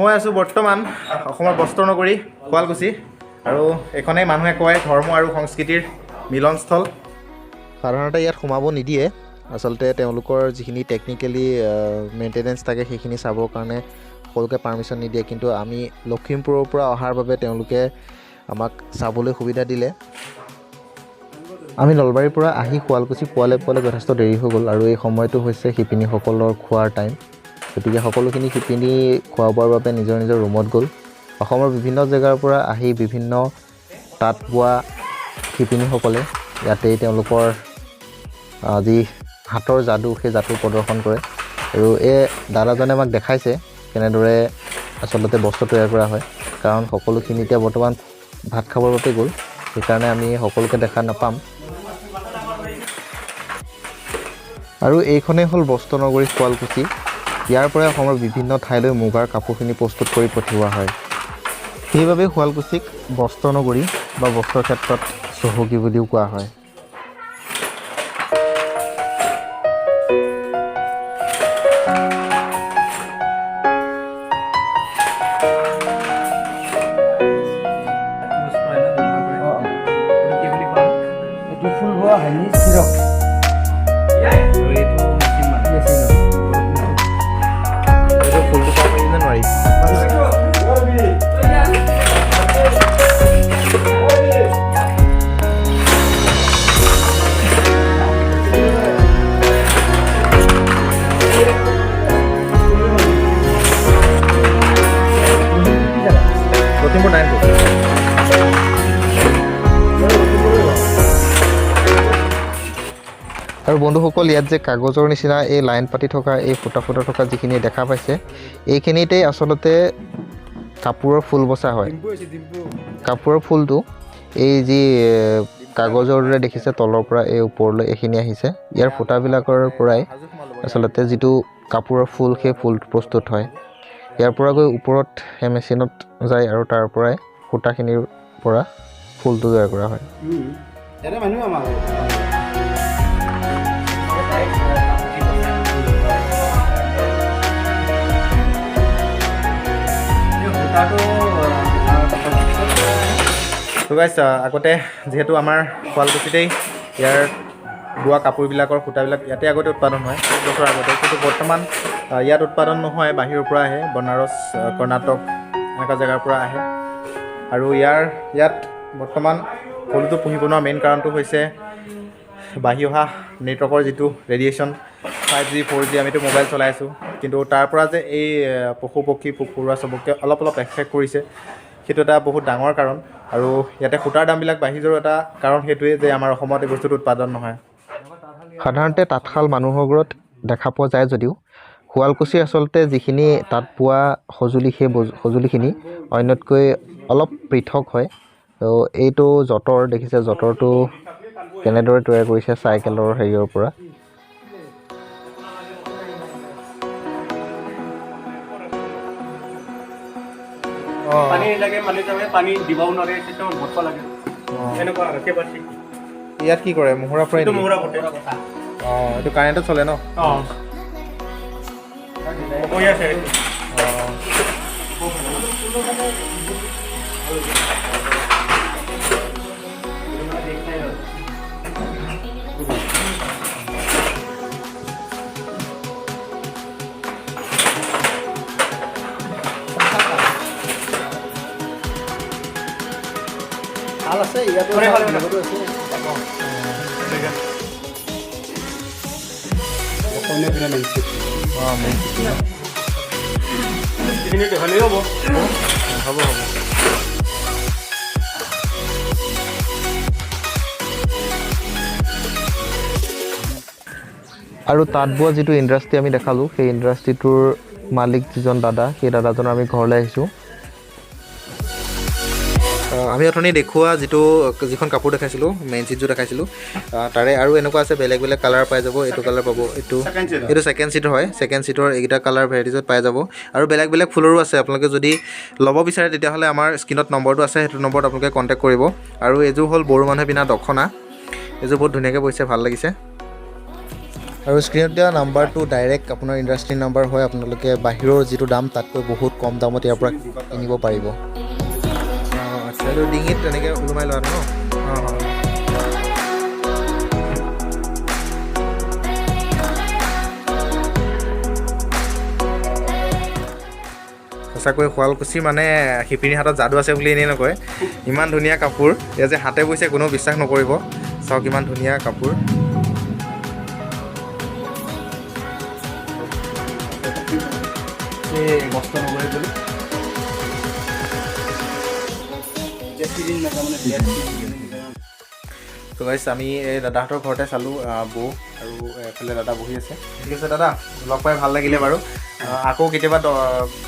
মই আছোঁ বৰ্তমান অসমৰ বস্ত্ৰ নগৰী শুৱালকুছি আৰু এইখনেই মানুহে কয় ধৰ্ম আৰু সংস্কৃতিৰ মিলনস্থল। সাধাৰণতে ইয়াত সোমাব নিদিয়ে, আচলতে তেওঁলোকৰ যিখিনি টেকনিকেলি মেইনটেনেঞ্চ থাকে সেইখিনি চাবৰ কাৰণে সকলোকে পাৰ্মিশ্যন নিদিয়ে, কিন্তু আমি লখিমপুৰৰ পৰা অহাৰ বাবে তেওঁলোকে আমাক চাবলৈ সুবিধা দিলে। আমি নলবাৰীৰ পৰা আহি শুৱালকুছি পোৱালে যথেষ্ট দেৰি হৈ গ'ল আৰু এই সময়টো হৈছে শিপিনীসকলৰ খোৱাৰ টাইম। গতিকে সকলোখিনি শিপিনী খোৱা বোৱাৰ বাবে নিজৰ নিজৰ ৰুমত গ'ল। অসমৰ বিভিন্ন জেগাৰ পৰা আহি বিভিন্ন তাঁত বোৱা শিপিনীসকলে ইয়াতেই তেওঁলোকৰ যি হাতৰ যাদু সেই যাদু প্ৰদৰ্শন কৰে আৰু এই দাদাজনে আমাক দেখাইছে কেনেদৰে আচলতে বস্ত্ৰ তৈয়াৰ কৰা হয়, কাৰণ সকলোখিনি এতিয়া বৰ্তমান ভাত খাবৰ বাবে গ'ল, সেইকাৰণে আমি সকলোকে দেখা নাপাম। আৰু এইখনেই হ'ল বস্ত্ৰ নগৰী শুৱালকুছি। ইয়াৰ পৰাই অসমৰ বিভিন্ন ঠাইলৈ মুগাৰ কাপোৰখিনি প্ৰস্তুত কৰি পঠিওৱা হয়। সেইবাবে শুৱালকুছিক বস্ত্ৰ নগৰী বা বস্ত্ৰৰ ক্ষেত্ৰত চহকী বুলিও কোৱা হয়। আৰু বন্ধুসকল, ইয়াত যে কাগজৰ নিচিনা এই লাইন পাতি থকা এই ফুটা থকা যিখিনি দেখা পাইছে, এইখিনিতেই আচলতে কাপোৰৰ ফুল বচা হয়। কাপোৰৰ ফুলটো এই যি কাগজৰ দৰে দেখিছে তলৰ পৰা এই ওপৰলৈ এইখিনি আহিছে, ইয়াৰ ফুটাবিলাকৰ পৰাই আচলতে যিটো কাপোৰৰ ফুল সেই ফুলটো প্ৰস্তুত হয়। ইয়াৰ পৰা গৈ ওপৰত সেই মেচিনত যায় আৰু তাৰ পৰাই সূতাখিনিৰ পৰা ফুলটো তৈয়াৰ কৰা হয়। আগতে যিহেতু আমাৰ শুৱালকুছিতেই ইয়াৰ বোৱা কাপোৰবিলাকৰ সূতাবিলাক ইয়াতে আগতে উৎপাদন হয়, 1 বছৰ আগতে, কিন্তু বৰ্তমান ইয়াত উৎপাদন নহয়, বাহিৰৰ পৰা আহে, বনাৰস, কৰ্ণাটক এনেকুৱা জেগাৰ পৰা আহে। আৰু ইয়াত বৰ্তমান ফুলটো পুহিব নোৱাৰা মেইন কাৰণটো হৈছে বাঢ়ি অহা নেটৱৰ্কৰ যিটো ৰেডিয়েশ্যন, 5G 4G আমিতো মোবাইল চলাই আছোঁ, কিন্তু তাৰ পৰা যে এই পশু পক্ষী পোক পৰুৱা চবকে অলপ এফেক্ট কৰিছে, সেইটো এটা বহুত ডাঙৰ কাৰণ। আৰু ইয়াতে সূতাৰ দামবিলাক বাঢ়ি যোৱাৰ এটা কাৰণ সেইটোৱে যে আমাৰ অসমত এই বস্তুটো উৎপাদন নহয়। সাধাৰণতে তাঁতশাল মানুহৰ ঘৰত দেখা পোৱা যায় যদিও শুৱালকুছি আচলতে যিখিনি তাঁত বোৱা সঁজুলি, সেই সঁজুলিখিনি অন্যতকৈ অলপ পৃথক হয়। তো এইটো যঁতৰ দেখিছে, যঁতৰটো কেনেদৰে তৈয়াৰ কৰিছে চাইকেলৰ হেৰিয়ৰ পৰা। ইয়াত কি কৰে, মোহৰা পৰা? এইটো কাৰেণ্টত চলে ন? ভাল আছে ইয়াতো আছে। হ'ব। আৰু তাঁত বোৱা যিটো ইণ্ডাষ্ট্ৰি আমি দেখালোঁ, সেই ইণ্ডাষ্ট্ৰিটোৰ মালিক যিজন দাদা, সেই দাদাজনৰ আমি ঘৰলৈ আহিছোঁ। আমি অথনি দেখুওৱা যিখন কাপোৰ দেখাইছিলোঁ, মেইন চিটযোৰ দেখাইছিলোঁ, তাৰে আৰু এনেকুৱা আছে বেলেগ কালাৰ পাই যাব। এইটো কালাৰ পাব, এইটো ছেকেণ্ড চিটৰ হয়, ছেকেণ্ড চিটৰ এইকেইটা কালাৰ ভেৰাইটিজত পাই যাব। আৰু বেলেগ ফুলৰো আছে। আপোনালোকে যদি ল'ব বিচাৰে তেতিয়াহ'লে আমাৰ স্ক্ৰীণত নম্বৰটো আছে, সেইটো নম্বৰত আপোনালোকে কণ্টেক্ট কৰিব। আৰু এইযোৰ হ'ল বড়ো মানুহে পিন্ধা দখনা, এইযোৰ বহুত ধুনীয়াকৈ বৈছে, ভাল লাগিছে। আৰু স্ক্ৰীণত দিয়া নাম্বাৰটো ডাইৰেক্ট আপোনাৰ ইণ্ডাষ্ট্ৰী নাম্বাৰ হয়, আপোনালোকে বাহিৰৰ যিটো দাম তাতকৈ বহুত কম দামত ইয়াৰ পৰা কিনিব পাৰিব। আচ্ছা, এইটো ডিঙিত তেনেকৈ ওলোমাই লোৱা ন? সঁচাকৈ শুৱালকুছি মানে শিপিনী হাতত যাদু আছে বুলি এনেই নকয়। ইমান ধুনীয়া কাপোৰ, এয়া যে হাতে বৈছে কোনেও বিশ্বাস নকৰিব। চাওক ইমান ধুনীয়া কাপোৰ। তো গাইছ আমি এই দাদাহঁতৰ ঘৰতে চালোঁ, বৌ আৰু এফালে দাদা বহি আছে। ঠিক আছে দাদা, লগ পাই ভাল লাগিলে বাৰু। আকৌ কেতিয়াবা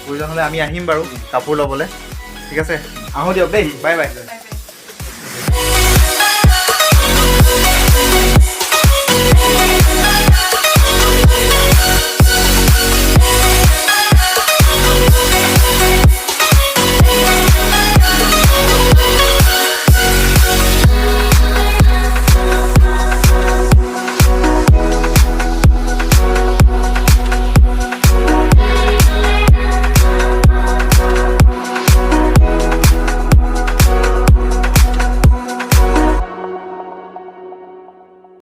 প্ৰয়োজন হ'লে আমি আহিম বাৰু কাপোৰ ল'বলৈ। ঠিক আছে, আহোঁ দিয়ক দেই, বাই বাই।